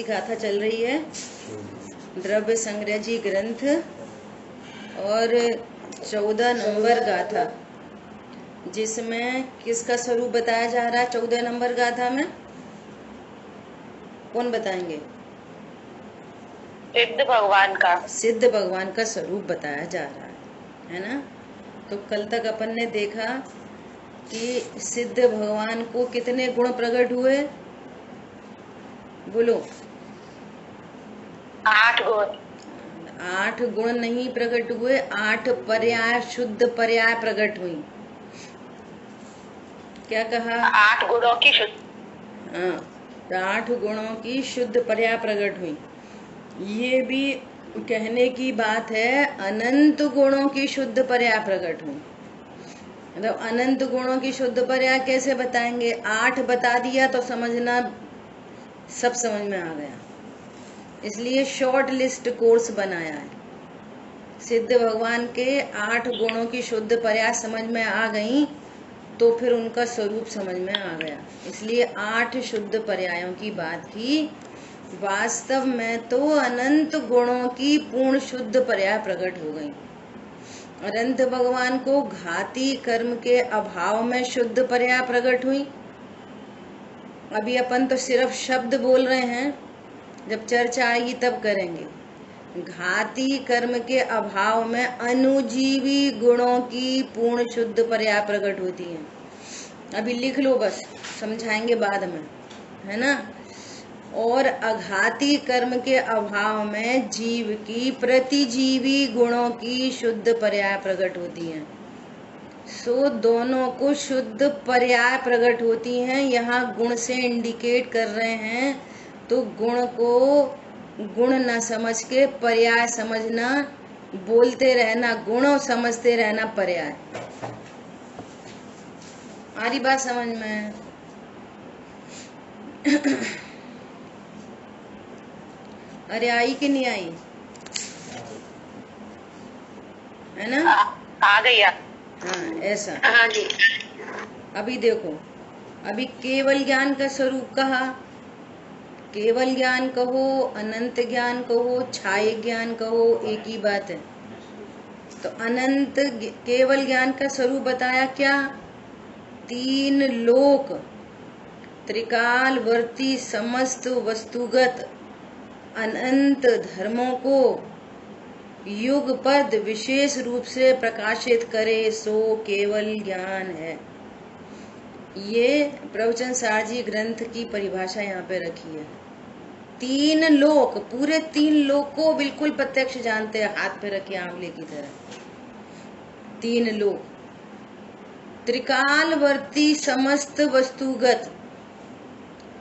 गाथा चल रही है द्रव्य संग्रह जी ग्रंथ और 14 नंबर गाथा, जिसमें किसका स्वरूप बताया जा रहा है। 14 नंबर गाथा में कौन बताएंगे? सिद्ध भगवान का। सिद्ध भगवान का स्वरूप बताया जा रहा है ना। तो कल तक अपन ने देखा कि सिद्ध भगवान को कितने गुण प्रकट हुए, बोलो। 8 गुण। 8 गुण नहीं प्रकट हुए, 8 पर्याय, शुद्ध पर्याय प्रकट हुई। क्या कहा? 8 गुणों की शुद्ध। हाँ, 8 गुणों की शुद्ध पर्याय प्रकट हुई। ये भी कहने की बात है, अनंत गुणों की शुद्ध पर्याय प्रकट हुई। मतलब अनंत गुणों की शुद्ध पर्याय कैसे बताएंगे? 8 बता दिया तो समझना सब समझ में आ गया, इसलिए शॉर्ट लिस्ट कोर्स बनाया है। सिद्ध भगवान के 8 गुणों की शुद्ध पर्याय समझ में आ गई तो फिर उनका स्वरूप समझ में आ गया, इसलिए 8 शुद्ध पर्यायों की बात की। वास्तव में तो अनंत गुणों की पूर्ण शुद्ध पर्याय प्रकट हो गई। अनंत भगवान को घाती कर्म के अभाव में शुद्ध पर्याय प्रकट हुई। अभी अपन तो सिर्फ शब्द बोल रहे हैं, जब चर्चा आएगी तब करेंगे। घाती कर्म के अभाव में अनुजीवी गुणों की पूर्ण शुद्ध पर्याय प्रकट होती है। अभी लिख लो, बस समझाएंगे बाद में, है ना। और अघाती कर्म के अभाव में जीव की प्रतिजीवी गुणों की शुद्ध पर्याय प्रकट होती है। सो दोनों को शुद्ध पर्याय प्रकट होती हैं। यहाँ गुण से इंडिकेट कर रहे हैं, तो गुण को गुण न समझ के पर्याय समझना, बोलते रहना गुण और समझते रहना पर्याय। आ रही बात समझ में? अरे आई कि नहीं आई, है ना? आ गई। हाँ, ऐसा। हाँ जी। अभी देखो, अभी केवल ज्ञान का स्वरूप कहा। केवल ज्ञान कहो, अनंत ज्ञान कहो, छाय ज्ञान कहो, एक ही बात है। तो अनंत केवल ज्ञान का स्वरूप बताया क्या? 3 लोक, त्रिकाल वर्ती समस्त वस्तुगत अनंत धर्मों को युग पद विशेष रूप से प्रकाशित करे, सो केवल ज्ञान है। ये प्रवचन सारजी ग्रंथ की परिभाषा यहाँ पे रखी है। 3 लोक, पूरे 3 लोक को बिल्कुल प्रत्यक्ष जानते हैं, हाथ पे रखे आंवले की तरह। 3 लोक, त्रिकालवर्ती समस्त वस्तुगत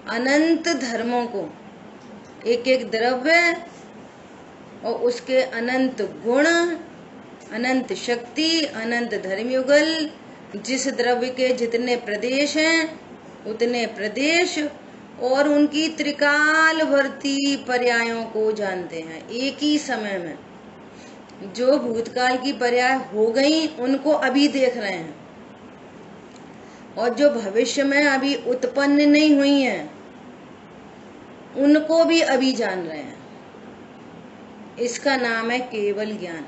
अनंत धर्मों को, एक एक द्रव्य और उसके अनंत गुण, अनंत शक्ति, अनंत धर्मयुगल, जिस द्रव्य के जितने प्रदेश हैं उतने प्रदेश, और उनकी त्रिकालवर्ती पर्यायों को जानते हैं। एक ही समय में जो भूतकाल की पर्याय हो गई उनको अभी देख रहे हैं, और जो भविष्य में अभी उत्पन्न नहीं हुई हैं उनको भी अभी जान रहे हैं। इसका नाम है केवल ज्ञान।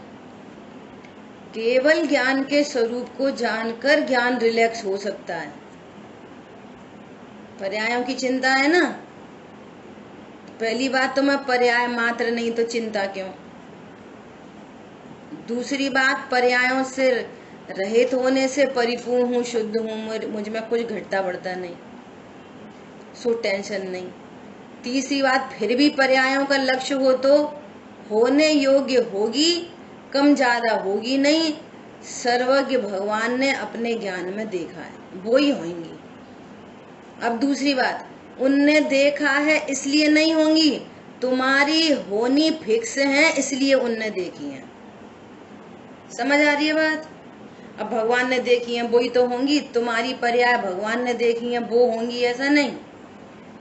केवल ज्ञान के स्वरूप को जानकर ज्ञान रिलैक्स हो सकता है। पर्यायों की चिंता है ना, पहली बात तो मैं पर्याय मात्र नहीं तो चिंता क्यों। दूसरी बात, पर्यायों से रहित होने से परिपूर्ण हूँ, शुद्ध हूँ, मुझ में कुछ घटता बढ़ता नहीं, सो टेंशन नहीं। तीसरी बात, फिर भी पर्यायों का लक्ष्य हो तो होने योग्य होगी, कम ज्यादा होगी नहीं। सर्वज्ञ भगवान ने अपने ज्ञान में देखा है, वो ही होंगी। अब दूसरी बात, उनने देखा है इसलिए नहीं होंगी, तुम्हारी होनी फिक्स है इसलिए उनने देखी है। समझ आ रही है बात? अब भगवान ने देखी है वो ही तो होंगी, तुम्हारी पर्याय भगवान ने देखी है वो होंगी, ऐसा नहीं।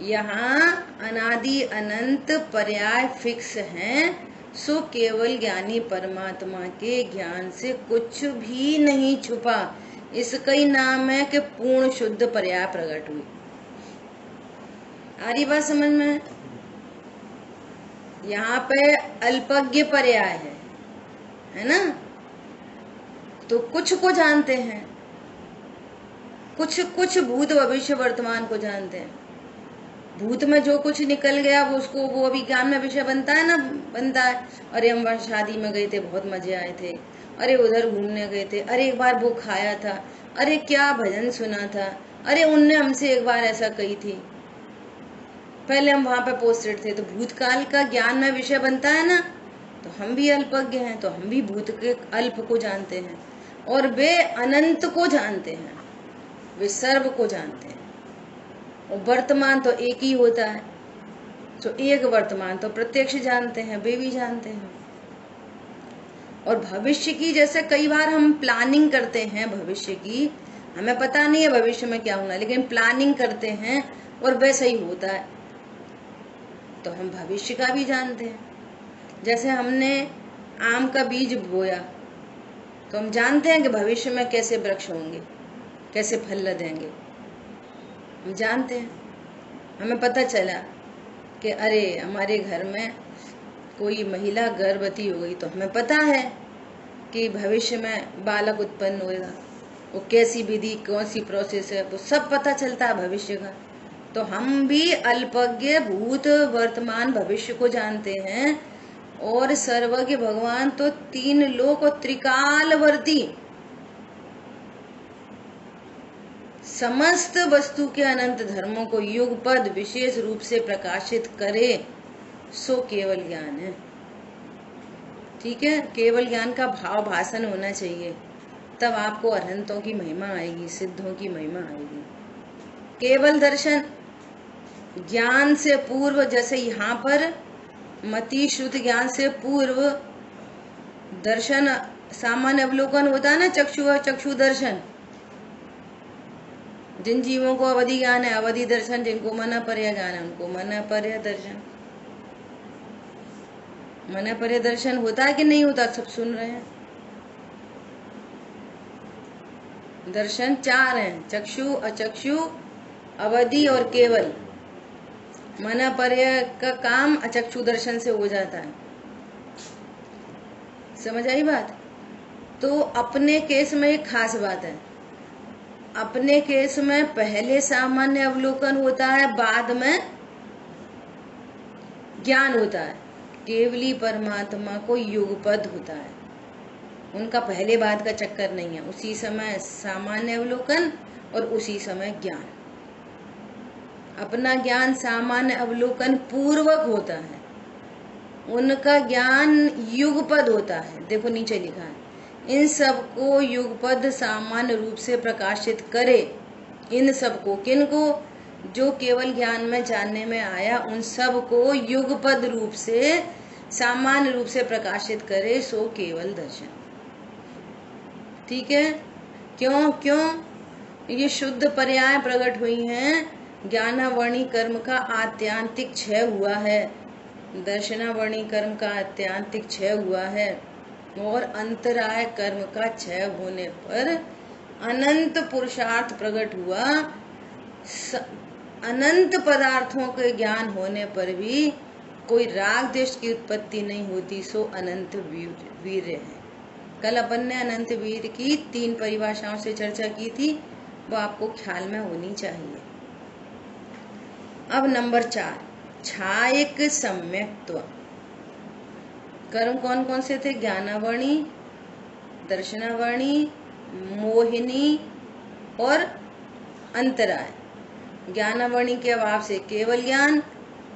यहाँ अनादि अनंत पर्याय फिक्स हैं, सो केवल ज्ञानी परमात्मा के ज्ञान से कुछ भी नहीं छुपा। इसका ही नाम है कि पूर्ण शुद्ध पर्याय प्रकट हुई। आ रही बात समझ में? यहाँ पे अल्पज्ञ पर्याय है ना। तो कुछ को जानते हैं, कुछ कुछ भूत भविष्य वर्तमान को जानते हैं। भूत में जो कुछ निकल गया वो उसको वो अभी ज्ञान में विषय बनता है ना, बनता है। अरे हम वहाँ शादी में गए थे, बहुत मजे आए थे, अरे उधर घूमने गए थे, अरे एक बार वो खाया था, अरे क्या भजन सुना था, अरे उनने हमसे एक बार ऐसा कही थी, पहले हम वहां पे पोस्टेड थे। तो भूतकाल का ज्ञान में विषय बनता है ना। तो हम भी अल्पज्ञ हैं, तो हम भी भूत के अल्प को जानते हैं, और वे अनंत को जानते हैं, वे सर्व को जानते हैं। और वर्तमान तो एक ही होता है, तो एक वर्तमान तो प्रत्यक्ष जानते हैं, वे भी जानते हैं। और भविष्य की, जैसे कई बार हम प्लानिंग करते हैं भविष्य की, हमें पता नहीं है भविष्य में क्या होना, लेकिन प्लानिंग करते हैं और वैसा ही होता है, तो हम भविष्य का भी जानते हैं। जैसे हमने आम का बीज बोया, तो हम जानते हैं कि भविष्य में कैसे वृक्ष होंगे, कैसे फल लदेंगे, हम जानते हैं। हमें पता चला कि अरे हमारे घर में कोई महिला गर्भवती हो गई, तो हमें पता है कि भविष्य में बालक उत्पन्न होएगा, वो कैसी विधि, कौन सी प्रोसेस है, वो सब पता चलता है भविष्य का। तो हम भी अल्पज्ञ भूत वर्तमान भविष्य को जानते हैं, और सर्वज्ञ भगवान तो तीन लोक और त्रिकालवर्ती समस्त वस्तु के अनंत धर्मों को युगपद विशेष रूप से प्रकाशित करे, सो केवल ज्ञान है। ठीक है, केवल ज्ञान का भाव भाषण होना चाहिए, तब आपको अरहंतों की महिमा आएगी, सिद्धों की महिमा आएगी। केवल दर्शन ज्ञान से पूर्व, जैसे यहाँ पर मति श्रुत ज्ञान से पूर्व दर्शन सामान्य अवलोकन होता है ना, चक्षु दर्शन। जिन जीवों को अवधि ज्ञान है अवधि दर्शन, जिनको मना पर्य ज्ञान है उनको मना पर्य दर्शन। मना पर्य दर्शन होता है कि नहीं होता, सब सुन रहे हैं। दर्शन चार हैं, चक्षु, अचक्षु, अवधि और केवल। मना पर्य का काम अचक्षु दर्शन से हो जाता है। समझ आई बात। तो अपने केस में एक खास बात है, अपने केस में पहले सामान्य अवलोकन होता है, बाद में ज्ञान होता है। केवली परमात्मा को युगपद होता है, उनका पहले बाद का चक्कर नहीं है। उसी समय सामान्य अवलोकन और उसी समय ज्ञान। अपना ज्ञान सामान्य अवलोकन पूर्वक होता है, उनका ज्ञान युगपद होता है। देखो नीचे लिखा है, इन सब को युगपद सामान्य रूप से प्रकाशित करे। इन सब को, किन को? जो केवल ज्ञान में जानने में आया, उन सब को युगपद रूप से सामान्य रूप से प्रकाशित करे, सो केवल दर्शन। ठीक है, क्यों? ये शुद्ध पर्याय प्रकट हुई हैं। ज्ञानावर्णी कर्म का आत्यांतिक क्षय हुआ है, दर्शनावर्णी कर्म का आत्यांतिक क्षय हुआ है, और अंतराय कर्म का क्षय होने पर अनंत पुरुषार्थ प्रकट हुआ। अनंत पदार्थों के ज्ञान होने पर भी कोई राग देश की उत्पत्ति नहीं होती, सो अनंत वीर्य है। कल अपन ने अनंत वीर की 3 परिभाषाओं से चर्चा की थी, वो आपको ख्याल में होनी चाहिए। अब नंबर 4, छायक सम्यक्त्व। कर्म कौन कौन से थे? ज्ञानावर्णी, दर्शनावर्णी, मोहिनी और अंतराय। ज्ञानावर्णी के अभाव से केवल ज्ञान,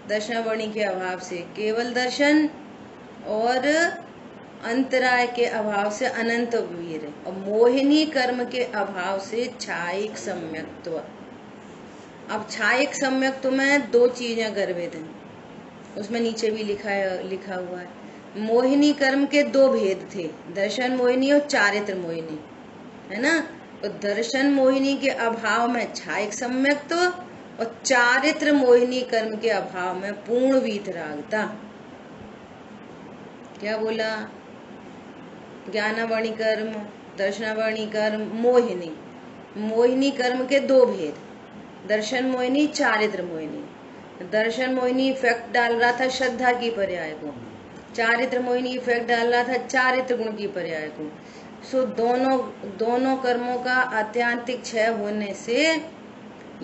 दर्शनावर्णी के अभाव से केवल दर्शन, और अंतराय के अभाव से अनंत वीर, और मोहिनी कर्म के अभाव से छायक सम्यक्त्व। अब छायक सम्यक्त्व में 2 चीजें गर्भित हैं, उसमें नीचे भी लिखा हुआ है। मोहिनी कर्म के 2 भेद थे, दर्शन मोहिनी और चारित्र मोहिनी, है ना। तो दर्शन मोहिनी के अभाव में छायक सम्यक्त्व, और चारित्र मोहिनी कर्म के अभाव में पूर्ण वीतरागता। क्या बोला? ज्ञानावर्णी कर्म, दर्शनावर्णी कर्म, मोहिनी कर्म के 2 भेद, दर्शन मोहिनी, चारित्र मोहिनी। दर्शन मोहिनी इफेक्ट डाल रहा था श्रद्धा की पर्याय को, चारित्र मोहिनी इफेक्ट डाल रहा था चारित्र गुण की पर्याय को। सो दोनों कर्मों का आत्यांतिक क्षय होने से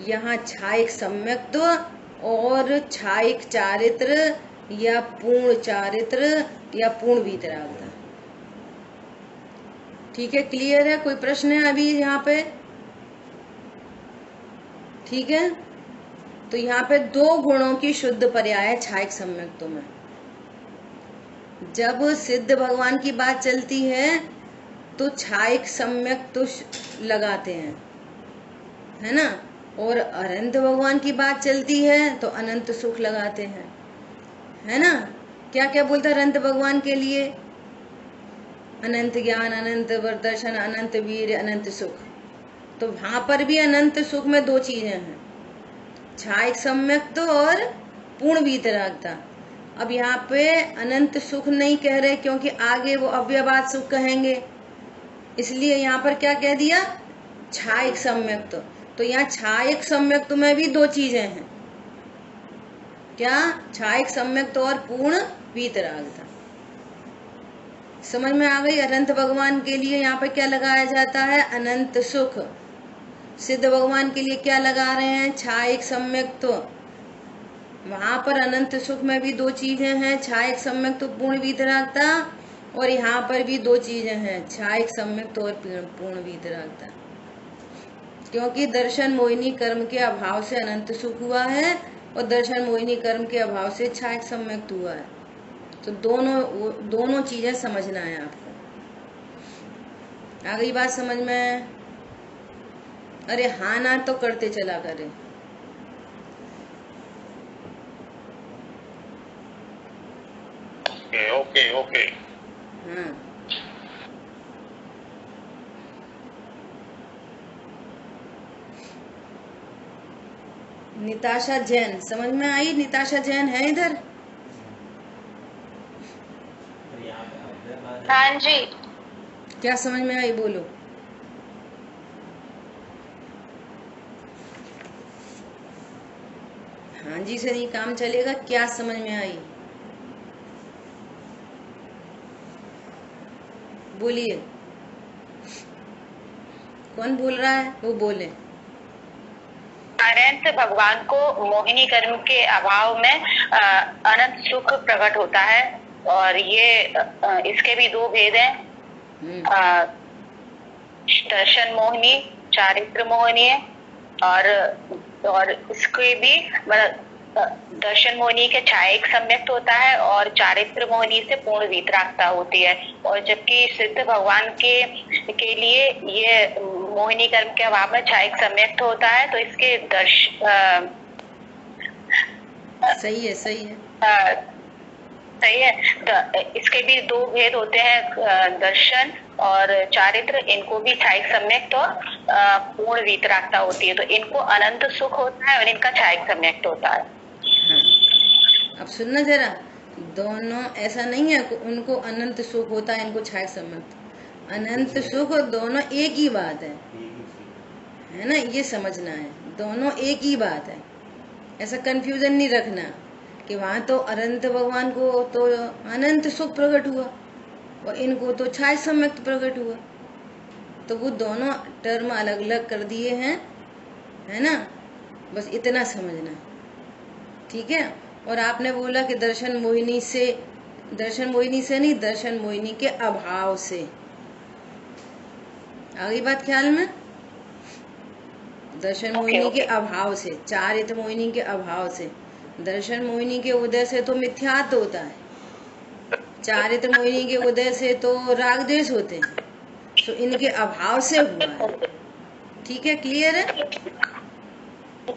यहाँ छायिक सम्यक्त्व और छायिक चारित्र या पूर्ण चारित्र या पूर्ण वीतरागता। ठीक है, क्लियर है? कोई प्रश्न है अभी यहाँ पे? ठीक है, तो यहाँ पे दो गुणों की शुद्ध पर्याय है छायिक सम्यक्त्व में। जब सिद्ध भगवान की बात चलती है तो छायिक सम्यक्त्व लगाते हैं, है ना, और अनंत भगवान की बात चलती है तो अनंत सुख लगाते हैं, है ना। क्या क्या बोलता है अनंत भगवान के लिए? अनंत ज्ञान, अनंत दर्शन, अनंत वीर, अनंत सुख। तो वहां पर भी अनंत सुख में दो चीजें हैं, छायिक सम्यक्त्व और पूर्ण वीतरागता। अब यहाँ पे अनंत सुख नहीं कह रहे क्योंकि आगे वो अव्ययवाद सुख कहेंगे, इसलिए यहाँ पर क्या कह दिया? छायिक सम्यक्त्व। तो यहाँ छायिक सम्यक्त्व में भी दो चीजें हैं, क्या? छायिक सम्यक्त्व और पूर्ण वीतरागता। समझ में आ गई? अनंत भगवान के लिए यहाँ पे क्या लगाया जाता है? अनंत सुख। सिद्ध भगवान के लिए क्या लगा रहे हैं? छायिक सम्यक्त्व। वहां पर अनंत सुख में भी दो चीजें हैं, छायिक सम्यक्त्व, पूर्ण वीतरागता, और यहाँ पर भी दो चीजें हैं, छायिक सम्यक्त्व और पूर्ण वीतरागता। क्योंकि दर्शन मोहिनी कर्म के अभाव से अनंत सुख हुआ है और दर्शन मोहिनी कर्म के अभाव से छायिक सम्यक्त्व हुआ है। तो दोनों चीजें समझना है आपको। आ गई बात समझ में? अरे हाँ ना तो करते चला करे। ओके। हाँ, निताशा जैन समझ में आई? निताशा जैन है इधर? हाँ जी। क्या समझ में आई? बोलो। हाँ जी से नहीं काम चलेगा, क्या समझ में आई? बोलिए, कौन बोल रहा है वो बोले। अनंत भगवान को मोहिनी कर्म के अभाव में अनंत सुख प्रकट होता है, और ये इसके भी दो भेद हैं, दर्शन मोहिनी, चारित्र मोहिनी है, और इसके भी दर्शन मोहिनी के छायिक सम्यक्त होता है और चारित्र मोहिनी से पूर्ण वीतरागता होती है। और जबकि सिद्ध भगवान के लिए ये मोहिनी कर्म के अभाव में छायिक सम्यक्त होता है, तो इसके सही है सही है। इसके भी दो भेद होते हैं, दर्शन और चारित्र, इनको भी छायिक सम्यक्त और पूर्ण वीतरागता होती है। तो इनको अनंत सुख होता है और इनका छायिक सम्यक्त होता है। हाँ, अब सुनना जरा, दोनों ऐसा नहीं है उनको अनंत सुख होता है, इनको छायिक सम्यक्त। अनंत सुख और दोनों एक ही बात है ना, ये समझना है, दोनों एक ही बात है। ऐसा कंफ्यूजन नहीं रखना कि वहां तो अनंत भगवान को तो अनंत सुख प्रकट हुआ और इनको तो छायिक सम्यक्त प्रकट हुआ, तो वो दोनों टर्म अलग अलग कर दिए हैं, है ना, बस इतना समझना, ठीक है। और आपने बोला कि दर्शन मोहिनी से नहीं, दर्शन मोहिनी के अभाव से। आ गई बात ख्याल में? दर्शन मोहिनी के अभाव से, चारित्र मोहिनी के अभाव से। दर्शन मोहिनी के उदय से तो मिथ्यात्व होता है, चारित्र मोहिनी के उदय से तो राग द्वेष होते हैं, तो इनके अभाव से हुआ है। ठीक है, क्लियर है?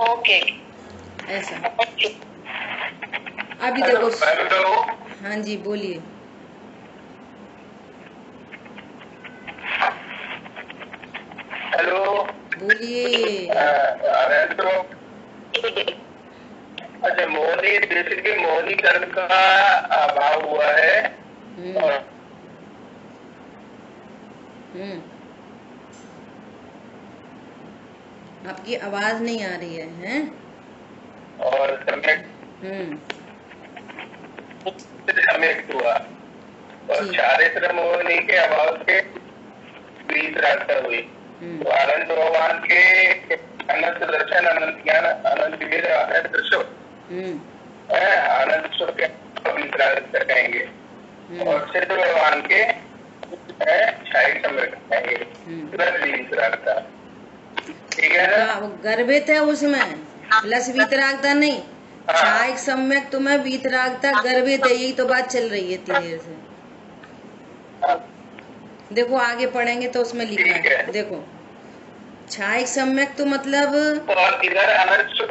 ओके, ऐसा। अभी देखो, हाँ जी बोलिए। हेलो, बोलिए। अच्छा, मोहिनी जैसे कि मोहिनी कर्म का अभाव हुआ है और आपकी आवाज नहीं आ रही है, हैं? और सम्यक सम्यक्त हुआ और ठीक। चारित्र मोहनी के अभाव से वीतरागता हुई। तो अनंत भगवान के अनंत दर्शन, अनंत ज्ञान, अनंत वीर, अनंत सुख, अनंत सुख के वीतरागता कहेंगे और सिद्ध भगवान के छाई सम्यक्त कहेंगे वीतरागता। ठीक है ना? गर्भित है उसमें प्लस वीतरागता नहीं, छायक सम्यक तुम्हें वीतरागता गर्भित है, यही तो बात चल रही है इतनी देर से। देखो आगे पढ़ेंगे तो उसमें लिखा है, देखो छायक सम्यक तो मतलब और इधर अनंत सुख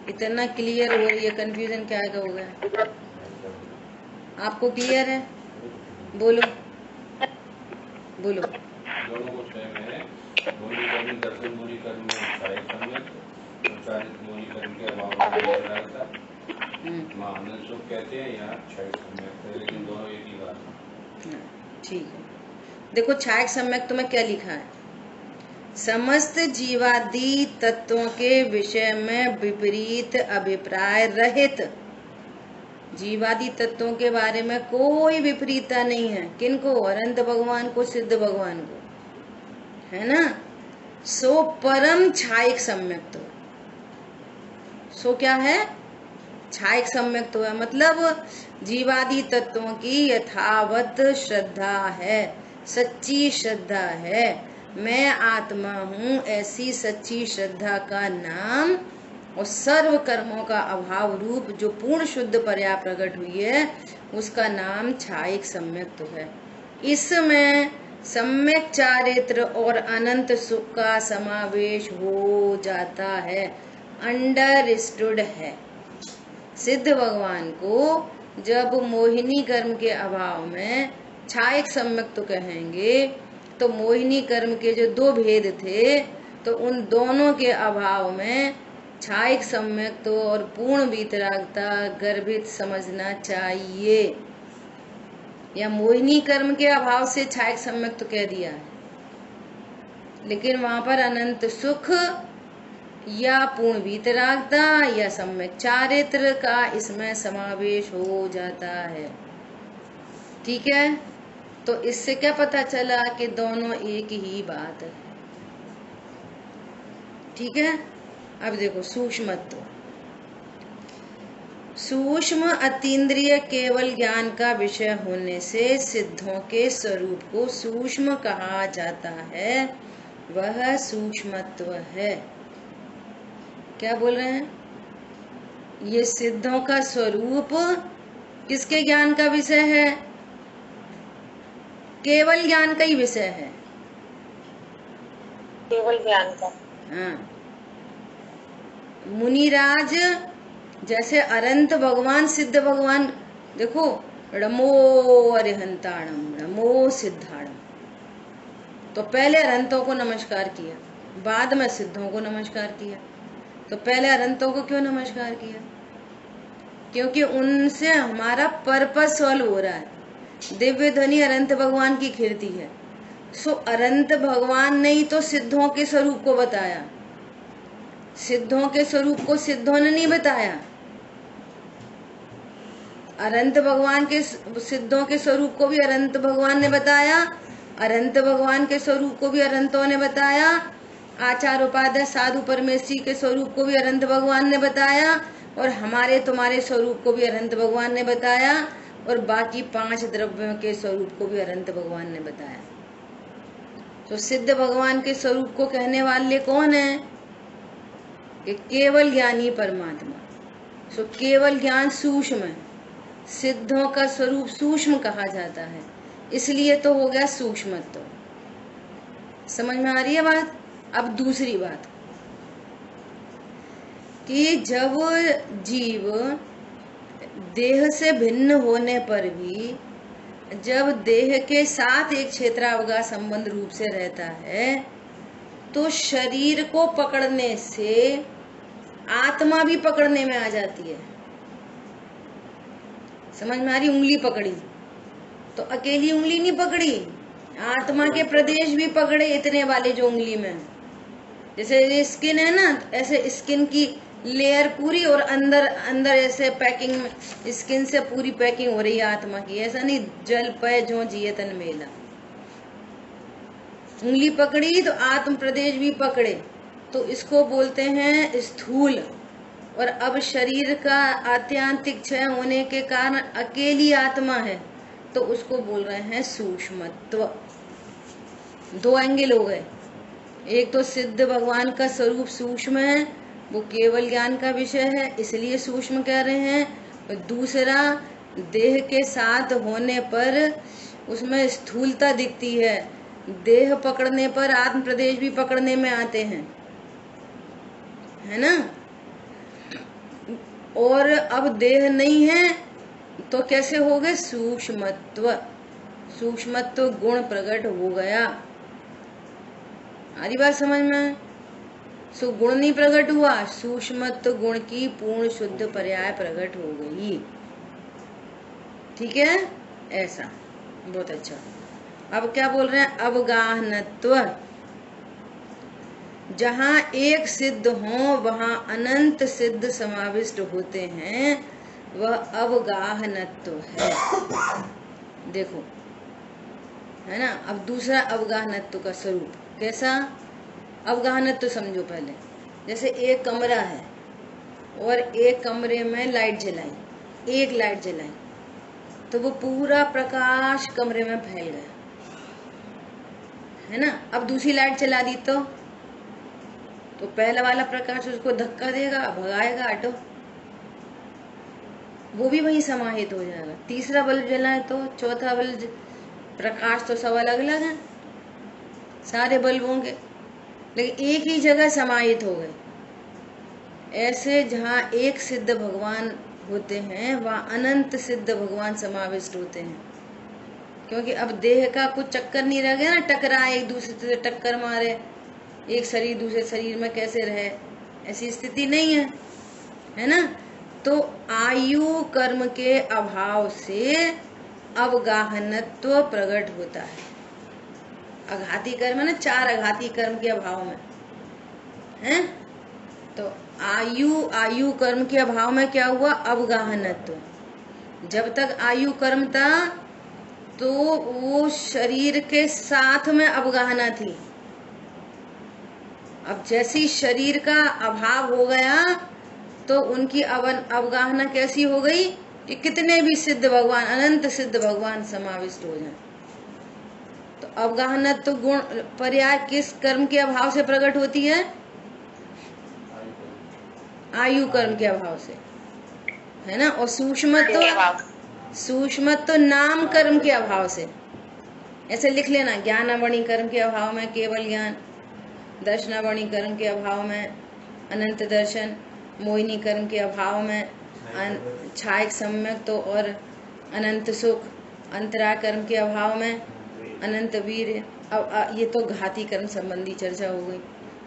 इतना क्लियर हो रही है, कंफ्यूजन क्या है हो गया? आपको क्लियर है? बोलो बोलो। दोनों को सेम है। मोनी कर्म दर्शन मोनी कर्म में छायक सम्यक, चारित्र मोनी कर्म के अभाव में वीतरागता। आनंद सुख कहते हैं, यहाँ छायक सम्यक है, लेकिन दोनों एक ही बात है। ठीक है, देखो छायक सम्यक तो में क्या लिखा है? समस्त जीवादि तत्वों के विषय में विपरीत अभिप्राय रहित, जीवादि तत्वों के बारे में कोई विपरीतता नहीं है। किनको? अनंत भगवान को, सिद्ध भगवान को, है ना? सो परम छायक सम्यक तो, सो क्या है? छायक सम्यक तो है, मतलब जीवादि तत्वों की यथावत श्रद्धा है, सच्ची श्रद्धा है। मैं आत्मा हूँ, ऐसी सच्ची श्रद्धा का नाम और सर्व कर्मों का अभाव रूप जो पूर्ण शुद्ध पर्या प्रकट हुई है, उसका नाम छायक सम्यक तो है। इसमें सम्यक चारित्र और अनंत सुख का समावेश हो जाता है, अंडरस्टूड है। सिद्ध भगवान को जब मोहिनी कर्म के अभाव में छायक सम्यक तो कहेंगे, तो मोहिनी कर्म के जो दो भेद थे, तो उन दोनों के अभाव में छायक सम्यक तो और पूर्ण वीतरागता गर्भित समझना चाहिए। या मोहिनी कर्म के अभाव से छायक सम्यक तो कह दिया है, लेकिन वहां पर अनंत सुख या पूर्ण वीतरागता या सम्यक चारित्र का इसमें समावेश हो जाता है। ठीक है, तो इससे क्या पता चला कि दोनों एक ही बात है। ठीक है, अब देखो सूक्ष्मत्व। सूक्ष्म अतीन्द्रिय केवल ज्ञान का विषय होने से सिद्धों के स्वरूप को सूक्ष्म कहा जाता है, वह सूक्ष्मत्व है। क्या बोल रहे हैं? ये सिद्धों का स्वरूप किसके ज्ञान का विषय है? केवल ज्ञान का ही विषय है, केवल ज्ञान का। हाँ, मुनिराज जैसे अनंत भगवान, सिद्ध भगवान, देखो रमो अरिहंताणम रमो सिद्धाणम, तो पहले अनंतों को नमस्कार किया, बाद में सिद्धों को नमस्कार किया। तो पहले अनंतों को क्यों नमस्कार किया? क्योंकि उनसे हमारा पर्पस सॉल्व हो रहा है। दिव्य ध्वनि अनंत भगवान की कीर्ति है। सो अनंत भगवान ने ही तो सिद्धों के स्वरूप को बताया, सिद्धों के स्वरूप को सिद्धों ने नहीं बताया। अनंत भगवान के सिद्धों के स्वरूप को भी अनंत भगवान ने बताया, अनंत भगवान के स्वरूप को भी अनंतों ने बताया, आचार्य उपाध्याय साधु परमेश्वरी के स्वरूप को भी अनंत भगवान ने बताया, और हमारे तुम्हारे स्वरूप को भी अनंत भगवान ने बताया, और बाकी 5 द्रव्यों के स्वरूप को भी अनंत भगवान ने बताया। तो सिद्ध भगवान के स्वरूप को कहने वाले कौन है? कि केवल ज्ञानी परमात्मा। सो केवल ज्ञान सूक्ष्म है, सिद्धों का स्वरूप सूक्ष्म कहा जाता है, इसलिए तो हो गया सूक्ष्मत्व। समझ में आ रही है बात? अब दूसरी बात कि जब जीव देह से भिन्न होने पर भी जब देह के साथ एक क्षेत्रावगाह संबंध रूप से रहता है, तो शरीर को पकड़ने से आत्मा भी पकड़ने में आ जाती है। समझ में आ रही? उंगली पकड़ी तो अकेली उंगली नहीं पकड़ी, आत्मा के प्रदेश भी पकड़े इतने वाले जो उंगली में, जैसे ये स्किन है ना, ऐसे स्किन की लेयर पूरी और अंदर अंदर ऐसे पैकिंग, स्किन से पूरी पैकिंग हो रही है आत्मा की। ऐसा नहीं जल पय जो जिये तन मेला। उंगली पकड़ी तो आत्म प्रदेश भी पकड़े, तो इसको बोलते हैं स्थूल। और अब शरीर का आत्यांतिक क्षय होने के कारण अकेली आत्मा है, तो उसको बोल रहे हैं सूक्ष्मत्व। दो एंगल हो गए, एक तो सिद्ध भगवान का स्वरूप सूक्ष्म है, वो केवल ज्ञान का विषय है इसलिए सूक्ष्म कह रहे हैं। और दूसरा, देह के साथ होने पर उसमें स्थूलता दिखती है, देह पकड़ने पर आत्म प्रदेश भी पकड़ने में आते हैं, है ना। और अब देह नहीं है तो कैसे हो गए? सूक्ष्मत्व। सूक्ष्मत्व गुण प्रकट हो गया। आरी बात समझ में? सो गुण नहीं प्रकट हुआ, सूक्ष्मत्व गुण की पूर्ण शुद्ध पर्याय प्रकट हो गई। ठीक है, ऐसा बहुत अच्छा। अब क्या बोल रहे हैं? अवगाहनत्व। जहाँ एक सिद्ध हो वहाँ अनंत सिद्ध समाविष्ट होते हैं, वह अवगाहनत्व है। देखो, है ना। अब दूसरा अवगाहनत्व का स्वरूप कैसा? अवगाहनत्व समझो पहले। जैसे एक कमरा है और एक कमरे में लाइट जलाई, एक लाइट जलाई तो वो पूरा प्रकाश कमरे में फैल गया, है ना। अब दूसरी लाइट चला दी तो पहला वाला प्रकाश उसको धक्का देगा, भगाएगा, हटो, वो भी वही समाहित हो जाएगा। तीसरा बल्ब जलाए तो चौथा बल्ब, प्रकाश तो सब अलग अलग है सारे बल्बों के, लेकिन एक ही जगह समाहित हो गए। ऐसे जहाँ एक सिद्ध भगवान होते हैं वहाँ अनंत सिद्ध भगवान समाविष्ट होते हैं। क्योंकि अब देह का कुछ चक्कर नहीं रह गया ना, टकराए, एक दूसरे से टक्कर मारे, एक शरीर दूसरे शरीर में कैसे रहे, ऐसी स्थिति नहीं है, है ना। तो आयु कर्म के अभाव से अवगाहनत्व प्रकट होता है। अघाती कर्म है ना, 4 अघाती कर्म के अभाव में है। तो आयु कर्म के अभाव में क्या हुआ? अवगाहनत्व। जब तक आयु कर्म था तो वो शरीर के साथ में अवगाहना थी। अब जैसी शरीर का अभाव हो गया तो उनकी अवगाहना कैसी हो गई कि कितने भी सिद्ध भगवान, अनंत सिद्ध भगवान समाविष्ट हो जाए। तो अवगाहनत्व गुण पर्याय किस कर्म के अभाव से प्रकट होती है? आयु कर्म के अभाव से, है ना। और सूक्ष्मत्व नाम कर्म के अभाव से। ऐसे लिख लेना, ज्ञानावणी कर्म के अभाव में केवल ज्ञान, दर्शनावणी कर्म के अभाव में अनंत दर्शन, मोहिनी कर्म के अभाव में छायक सम्यक तो और अनंत सुख, अंतरा कर्म के अभाव में अनंत वीर। अब ये तो घाती कर्म संबंधी चर्चा हो गई।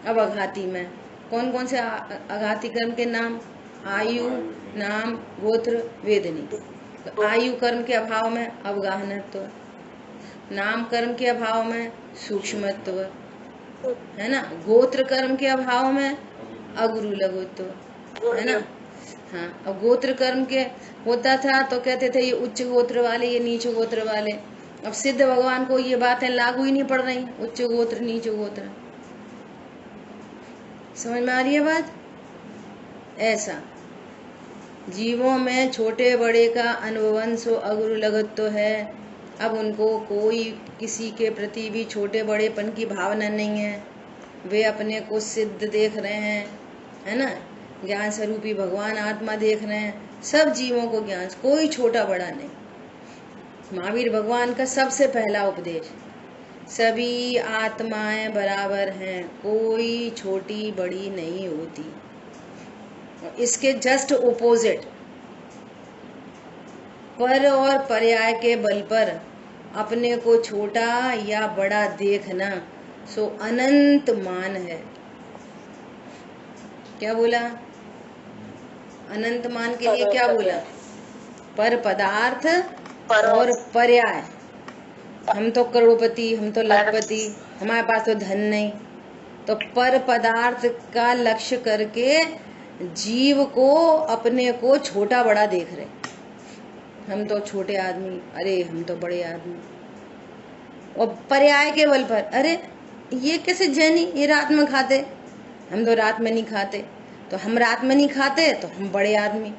अब अघाती में कौन कौन से अघाती कर्म के नाम? आयु, नाम, गोत्र, वेदनी। तो आयु कर्म के अभाव में अवगाहनत्व, नाम कर्म के अभाव में सूक्ष्मत्व, है ना। गोत्र कर्म के अभाव में अगुरु लघुत्व, है ना। हाँ, अब गोत्र कर्म के होता था तो कहते थे ये उच्च गोत्र वाले, ये नीच गोत्र वाले। अब सिद्ध भगवान को ये बातें लागू ही नहीं पड़ रही, उच्च गोत्र नीच गोत्र। समझ में आ रही है बात? ऐसा जीवों में छोटे बड़े का अनुभवंश अगुरु लघुत्व है। अब उनको कोई किसी के प्रति भी छोटे बड़ेपन की भावना नहीं है, वे अपने को सिद्ध देख रहे हैं, है ना। ज्ञान स्वरूपी भगवान आत्मा देख रहे हैं, सब जीवों को ज्ञान, कोई छोटा बड़ा नहीं। महावीर भगवान का सबसे पहला उपदेश, सभी आत्माएं बराबर हैं, कोई छोटी बड़ी नहीं होती। इसके जस्ट ओपोजिट, पर और पर्याय के बल पर अपने को छोटा या बड़ा देखना सो अनंत मान है। क्या बोला? अनंत मान के लिए क्या बोला? पर पदार्थ और पर्याय। हम तो करोड़पति, हम तो लखपति, हमारे पास तो धन नहीं, तो पर पदार्थ का लक्ष्य करके जीव को अपने को छोटा बड़ा देख रहे, हम तो छोटे आदमी, अरे हम तो बड़े आदमी। और पर्याय के बल पर, अरे ये कैसे जैनी, ये रात में खाते, हम तो रात में नहीं खाते, तो हम रात में नहीं खाते तो हम बड़े आदमी,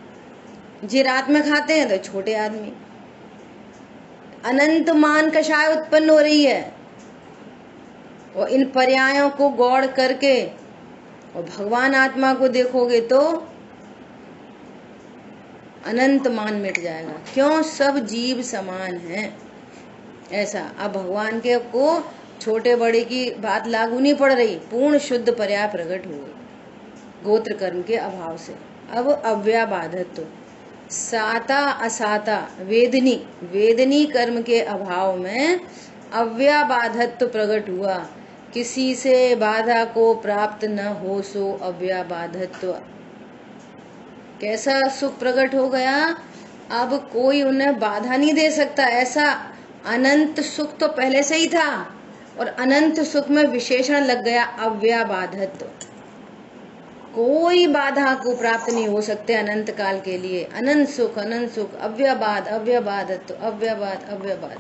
जे रात में खाते हैं तो छोटे आदमी। अनंत मान कषाय उत्पन्न हो रही है। और इन पर्यायों को गौड़ करके और भगवान आत्मा को देखोगे तो अनंत मान मिट जाएगा। क्यों? सब जीव समान हैं, ऐसा। अब भगवान के को छोटे बड़े की बात लागू नहीं पड़ रही, पूर्ण शुद्ध पर्याय प्रकट हो गई गोत्र कर्म के अभाव से। अब अव्याबाधत्व, साता असाता वेदनी, वेदनी कर्म के अभाव में अव्याबाधत्व प्रकट हुआ। किसी से बाधा को प्राप्त न हो सो अव्याबाधत्व। कैसा सुख प्रकट हो गया, अब कोई उन्हें बाधा नहीं दे सकता। ऐसा अनंत सुख तो पहले से ही था और अनंत सुख में विशेषण लग गया अव्याबाधत्व। कोई बाधा को प्राप्त नहीं हो सकते अनंत काल के लिए। अनंत सुख अव्याबाध अव्याबाधत्व अव्याबाध अव्याबाध।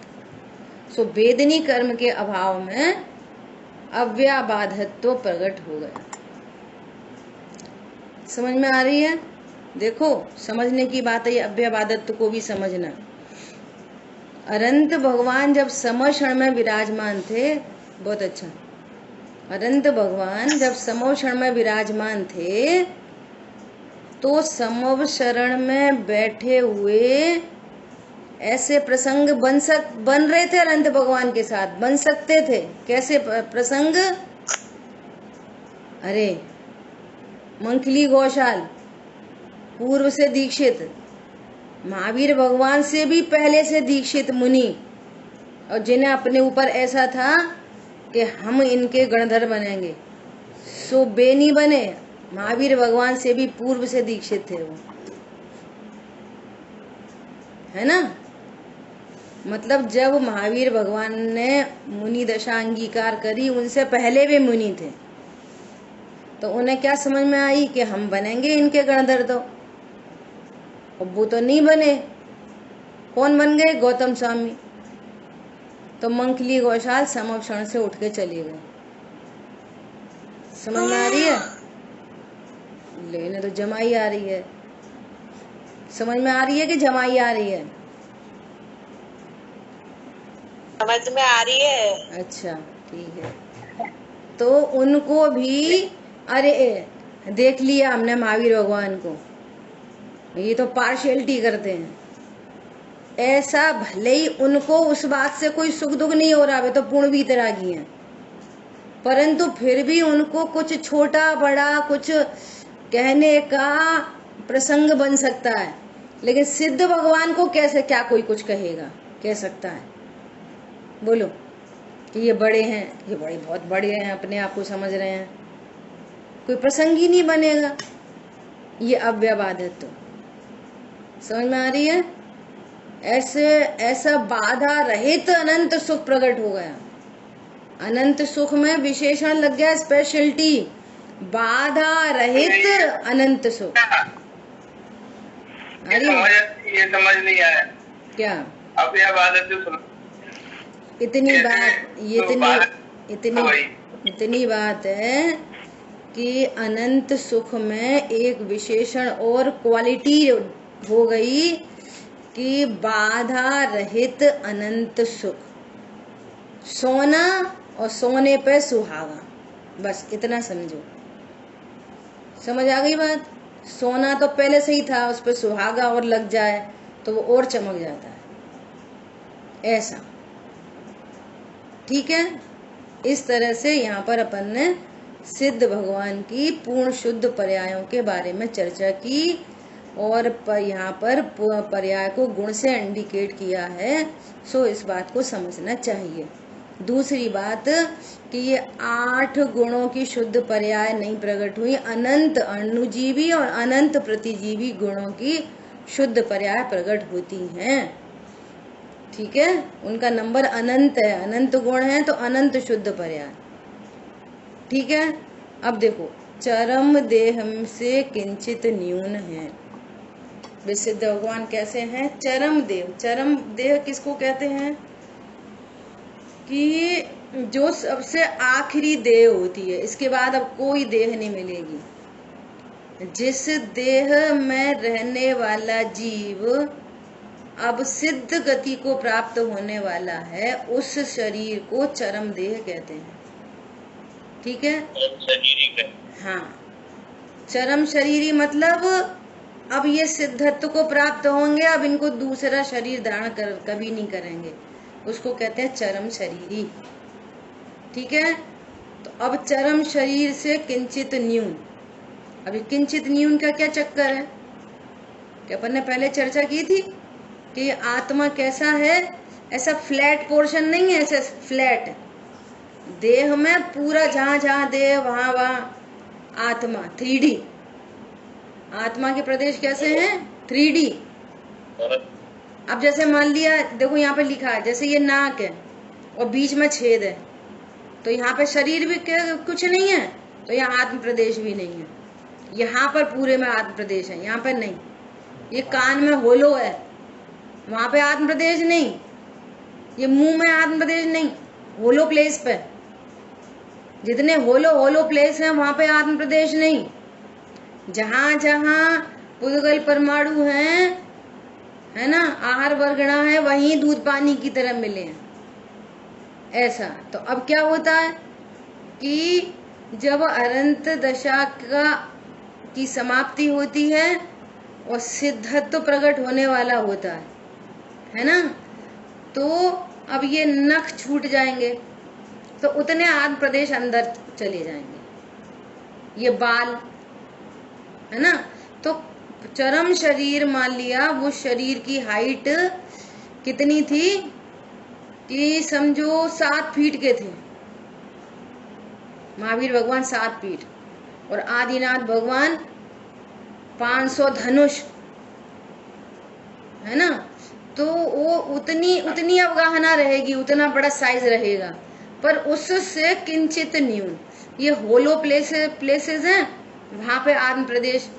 सो वेदनी कर्म के अभाव में अव्याबाधत्व प्रकट हो गया। समझ में आ रही है? देखो, समझने की बात है, अव्याबाधत्व को भी समझना। अनंत भगवान जब समो क्षण में विराजमान थे, बहुत अच्छा, अनंत भगवान जब समो क्षण में विराजमान थे तो समव शरण में बैठे हुए ऐसे प्रसंग बन रहे थे। अनंत भगवान के साथ बन सकते थे। कैसे प्रसंग? अरे मंखली गौशाल पूर्व से दीक्षित, महावीर भगवान से भी पहले से दीक्षित मुनि, और जिन्हें अपने ऊपर ऐसा था कि हम इनके गणधर बनेंगे, सो बेनी बने। महावीर भगवान से भी पूर्व से दीक्षित थे वो, है ना। मतलब जब महावीर भगवान ने मुनि दशा अंगीकार करी, उनसे पहले वे मुनि थे, तो उन्हें क्या समझ में आई कि हम बनेंगे इनके गणधर। तो अब वो तो नहीं बने। कौन बन गए? गौतम स्वामी। तो मंखली गौशाल समक्षण से उठ के चले गए। समझ में आ रही है? लेने तो जमाई आ रही है। समझ में आ रही है कि जमाई आ रही है? समझ में आ रही है। अच्छा, ठीक है। तो उनको भी, अरे देख लिया हमने महावीर भगवान को, ये तो पार्शियलिटी करते हैं। ऐसा भले ही उनको उस बात से कोई सुख दुख नहीं हो रहा, वे तो पूर्ण वीतरागी हैं, परंतु फिर भी उनको कुछ छोटा बड़ा कुछ कहने का प्रसंग बन सकता है। लेकिन सिद्ध भगवान को कैसे, क्या कोई कुछ कहेगा, कह सकता है? बोलो कि ये बड़े हैं, ये बड़े बहुत बड़े हैं, अपने आप को समझ रहे हैं, कोई प्रसंग ही नहीं बनेगा। ये अव्याबाधत्व। समझ में आ रही है? ऐसा बाधा रहित अनंत सुख प्रकट हो गया। अनंत सुख में विशेषण लग गया, स्पेशलिटी, बाधा रहित अनंत सुख। ये समझ नहीं आया क्या? अव्याबाधत्व। इतनी बात है कि अनंत सुख में एक विशेषण और क्वालिटी हो गई कि बाधा रहित अनंत सुख। सोना और सोने पे सुहागा, बस इतना समझो। समझ आ गई बात? सोना तो पहले से ही था, उस पे सुहागा और लग जाए तो वो और चमक जाता है, ऐसा। ठीक है? इस तरह से यहाँ पर अपन ने सिद्ध भगवान की पूर्ण शुद्ध पर्यायों के बारे में चर्चा की, और यहाँ पर पर्याय को गुण से इंडिकेट किया है। सो इस बात को समझना चाहिए। दूसरी बात कि ये 8 गुणों की शुद्ध पर्याय नहीं प्रकट हुई, अनंत अणुजीवी और अनंत प्रतिजीवी गुणों की शुद्ध पर्याय प्रकट होती हैं। ठीक है? उनका नंबर अनंत है, अनंत गुण है तो अनंत शुद्ध पर्याय। ठीक है। अब देखो, चरम देह से किंचित न्यून है। विशुद्ध भगवान कैसे हैं? चरम देह। चरम देह किसको कहते हैं? कि जो सबसे आखिरी देह होती है, इसके बाद अब कोई देह नहीं मिलेगी। जिस देह में रहने वाला जीव अब सिद्ध गति को प्राप्त होने वाला है, उस शरीर को चरम देह कहते हैं। ठीक है। हाँ, चरम शरीरी मतलब अब ये सिद्धत्व को प्राप्त होंगे, अब इनको दूसरा शरीर धारण कभी नहीं करेंगे, उसको कहते हैं चरम शरीरी। ठीक है। तो अब चरम शरीर से किंचित न्यून। अभी किंचित न्यून का क्या चक्कर है कि अपन ने पहले चर्चा की थी कि आत्मा कैसा है, ऐसा फ्लैट पोर्शन नहीं है, ऐसा फ्लैट देह में पूरा जहां जहां देह वहां वहां आत्मा 3D। आत्मा के प्रदेश कैसे हैं? 3D। अब जैसे मान लिया, देखो यहाँ पे लिखा है, जैसे ये नाक है और बीच में छेद है, तो यहाँ पे शरीर भी कुछ नहीं है, तो यहाँ आत्म प्रदेश भी नहीं है। यहाँ पर पूरे में आत्म प्रदेश है, यहाँ पर नहीं। ये कान में होलो है, वहां पे आत्म प्रदेश नहीं। ये मुंह में आत्म प्रदेश नहीं, होलो प्लेस पे। जितने होलो प्लेस हैं वहां पे आत्म प्रदेश नहीं। जहां जहां पुद्गल परमाणु हैं, है ना, आहार वर्गणा है, वहीं दूध पानी की तरह मिले हैं, ऐसा। तो अब क्या होता है कि जब अनंत दशा की समाप्ति होती है और सिद्धत्व प्रकट होने वाला होता है ना, तो अब ये नख छूट जाएंगे, तो उतने आत्म प्रदेश अंदर चले जाएंगे। ये बाल है ना, तो चरम शरीर मान लिया, वो शरीर की हाइट कितनी थी कि समझो 7 फीट के थे। महावीर भगवान 7 फीट और आदिनाथ भगवान 500 धनुष, है ना। तो वो उतनी अवगाहना रहेगी, उतना बड़ा साइज रहेगा, पर उससे किंचित न्यून। ये होलो प्लेसेस हैं, वहां पे आत्म प्रदेश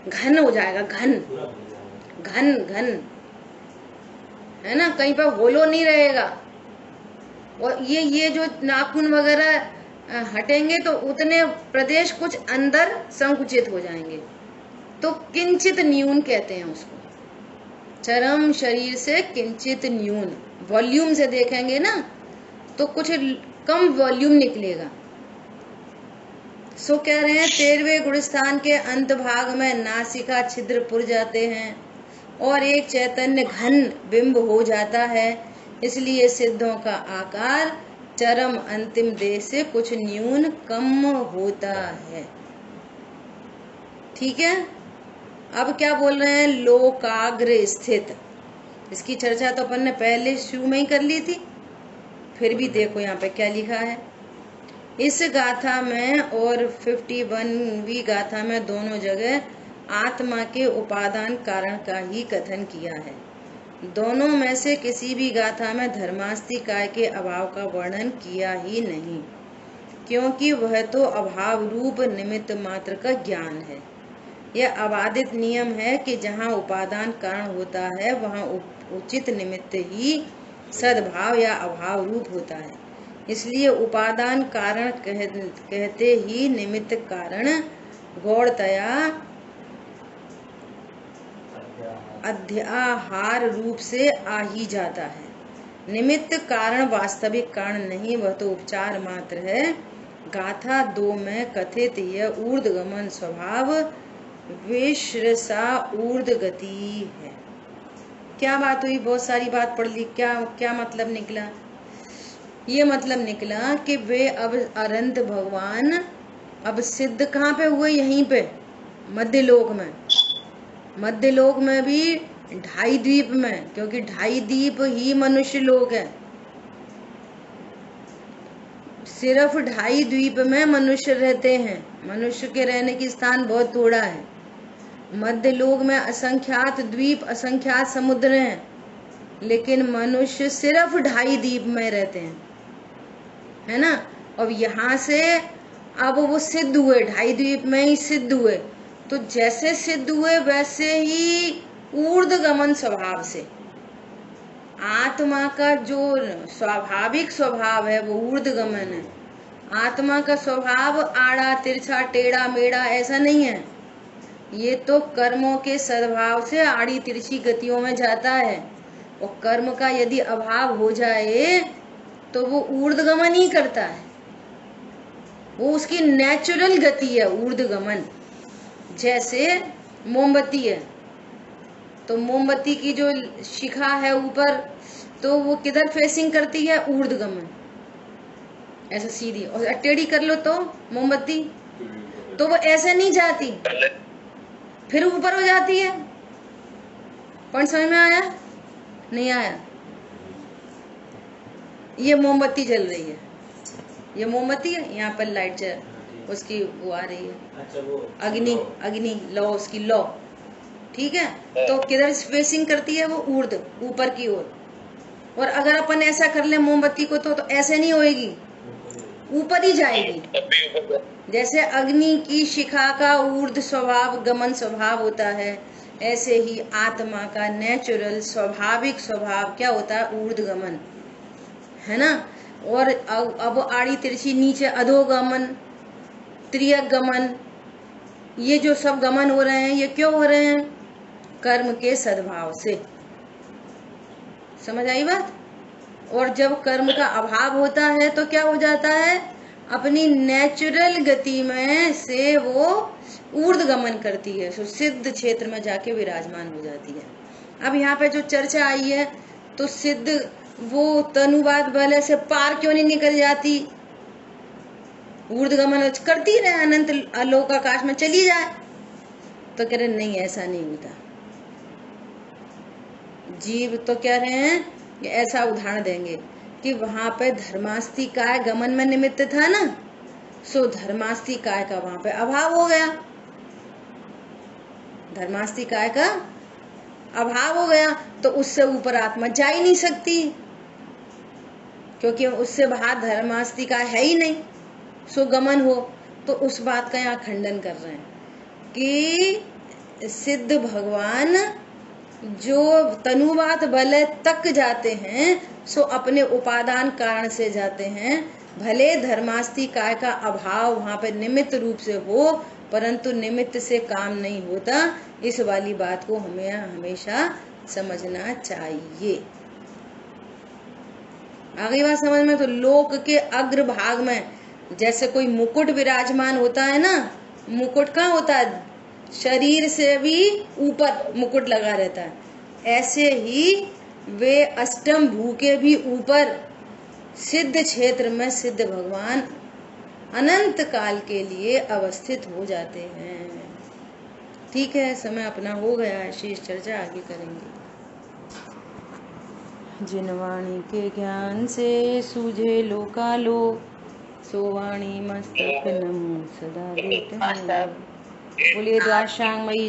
घन हो जाएगा, घन है ना, कहीं पर होलो नहीं रहेगा। और ये जो नाखून वगैरह हटेंगे तो उतने प्रदेश कुछ अंदर संकुचित हो जाएंगे, तो किंचित न्यून कहते हैं उसको। चरम शरीर से किंचित न्यून, वॉल्यूम से देखेंगे ना तो कुछ कम वॉल्यूम निकलेगा। सो कह रहे हैं 13वें गुणस्थान के अंत भाग में नासिका छिद्र पुर जाते हैं और एक चैतन्य घन बिंब हो जाता है, इसलिए सिद्धों का आकार चरम अंतिम देह से कुछ न्यून कम होता है। ठीक है। अब क्या बोल रहे हैं? लोकाग्र स्थित। इसकी चर्चा तो अपन ने पहले शुरू में ही कर ली थी, फिर भी देखो यहाँ पे क्या लिखा है। इस गाथा में और 51वीं गाथा में दोनों जगह आत्मा के उपादान कारण का ही कथन किया है। दोनों में से किसी भी गाथा में धर्मास्ति काय के अभाव का वर्णन किया ही नहीं, क्योंकि वह तो अभाव रूप निमित्त मात्र का ज्ञान है। यह अबाधित नियम है कि जहाँ उपादान कारण होता है वहाँ उचित निमित्त ही सद्भाव या अभाव रूप होता है। इसलिए उपादान कारण कहते ही निमित्त कारण गौड़तया अध्याहार रूप से आ ही जाता है। निमित्त कारण वास्तविक कारण नहीं, वह तो उपचार मात्र है। गाथा 2 में कथित यह ऊर्ध्वगमन स्वभाव विश्रसा ऊर्ध गति है। क्या बात हुई? बहुत सारी बात पढ़ ली। क्या मतलब निकला? ये मतलब निकला कि वे अब अनंत भगवान अब सिद्ध कहाँ पे हुए? यहीं पे मध्यलोक में। मध्यलोक में भी 2.5 द्वीप में, क्योंकि 2.5 द्वीप ही मनुष्य लोक है। सिर्फ 2.5 द्वीप में मनुष्य रहते हैं। मनुष्य के रहने की स्थान बहुत थोड़ा है। मध्यलोक में असंख्यात द्वीप, असंख्यात समुद्र हैं, लेकिन मनुष्य सिर्फ 2.5 द्वीप में रहते हैं, है ना। अब यहाँ से अब वो सिद्ध हुए, 2.5 द्वीप में ही सिद्ध हुए। तो जैसे सिद्ध हुए वैसे ही ऊर्ध्वगमन स्वभाव से आत्मा का जो स्वाभाविक स्वभाव है वो ऊर्ध्वगमन है। आत्मा का स्वभाव आड़ा तिरछा टेढ़ा मेढ़ा ऐसा नहीं है, ये तो कर्मों के सद्भाव से आड़ी तिरछी गतियों में जाता है। और कर्म का यदि अभाव हो जाए तो वो ऊर्ध्वगमन ही करता है, वो उसकी नेचुरल गति है ऊर्ध्वगमन। जैसे मोमबत्ती है, तो मोमबत्ती की जो शिखा है ऊपर, तो वो किधर फेसिंग करती है? ऊर्ध्वगमन, ऐसा सीधी। और टेढ़ी कर लो तो मोमबत्ती, तो वो ऐसे नहीं जाती, फिर ऊपर हो जाती है। पॉइंट समझ में आया? नहीं आया? ये मोमबत्ती जल रही है, ये मोमबत्ती है, यहाँ पर लाइट जल, उसकी वो आ रही है, अच्छा वो अग्नि, अग्नि लौ, उसकी लौ, ठीक है। तो किधर फेसिंग करती है? वो ऊर्ध्व, ऊपर की ओर। और अगर अपन ऐसा कर ले मोमबत्ती को तो ऐसे नहीं होएगी, ऊपर ही जाएगी। जैसे अग्नि की शिखा का ऊर्ध्व स्वभाव गमन स्वभाव होता है, ऐसे ही आत्मा का नेचुरल स्वाभाविक स्वभाव क्या होता है? ऊर्ध्वगमन, है ना। और अब आड़ी तिरछी नीचे अधोगमन, त्रियक गमन, ये जो सब गमन हो रहे हैं ये क्यों हो रहे हैं? कर्म के सद्भाव से। समझ आई बात? और जब कर्म का अभाव होता है तो क्या हो जाता है? अपनी नेचुरल गति में से वो ऊर्ध्वगमन करती है, तो सिद्ध क्षेत्र में जाके विराजमान हो जाती है। अब यहाँ पे जो चर्चा आई है, तो सिद्ध वो तनुवाद बल से पार क्यों नहीं निकल जाती? ऊर्ध्वगमन करती रहे, अनंत लोक आकाश में चली जाए। तो कह रहे नहीं, ऐसा नहीं होता। जीव तो कह रहे हैं कि ऐसा उदाहरण देंगे कि वहां पे धर्मास्ति काय गमन में निमित्त था ना, सो धर्मास्ति काय का वहां पे अभाव हो गया, धर्मास्ति काय का अभाव हो गया, तो उससे ऊपर आत्मा जा ही नहीं सकती, क्योंकि उससे बाहर धर्मास्ति काय है ही नहीं, सो गमन हो। तो उस बात का यहाँ खंडन कर रहे हैं कि सिद्ध भगवान जो तनुवात बल तक जाते हैं, सो अपने उपादान कारण से जाते हैं। भले धर्मास्ति काय का अभाव वहां पे निमित्त रूप से हो, परंतु निमित्त से काम नहीं होता। इस वाली बात को हमें हमेशा समझना चाहिए। आगे बात समझ में? तो लोक के अग्र भाग में जैसे कोई मुकुट विराजमान होता है ना, मुकुट कहाँ होता है? शरीर से भी ऊपर मुकुट लगा रहता है। ऐसे ही वे अष्टम भू के भी ऊपर सिद्ध क्षेत्र में सिद्ध भगवान अनंत काल के लिए अवस्थित हो जाते हैं। ठीक है, समय अपना हो गया है, शेष चर्चा आगे करेंगे। जिन वाणी के ज्ञान से सूझे लोकालो, सो वाणी मस्तक नमो सदा देते हैं। बोलिए द्वादशांगमयी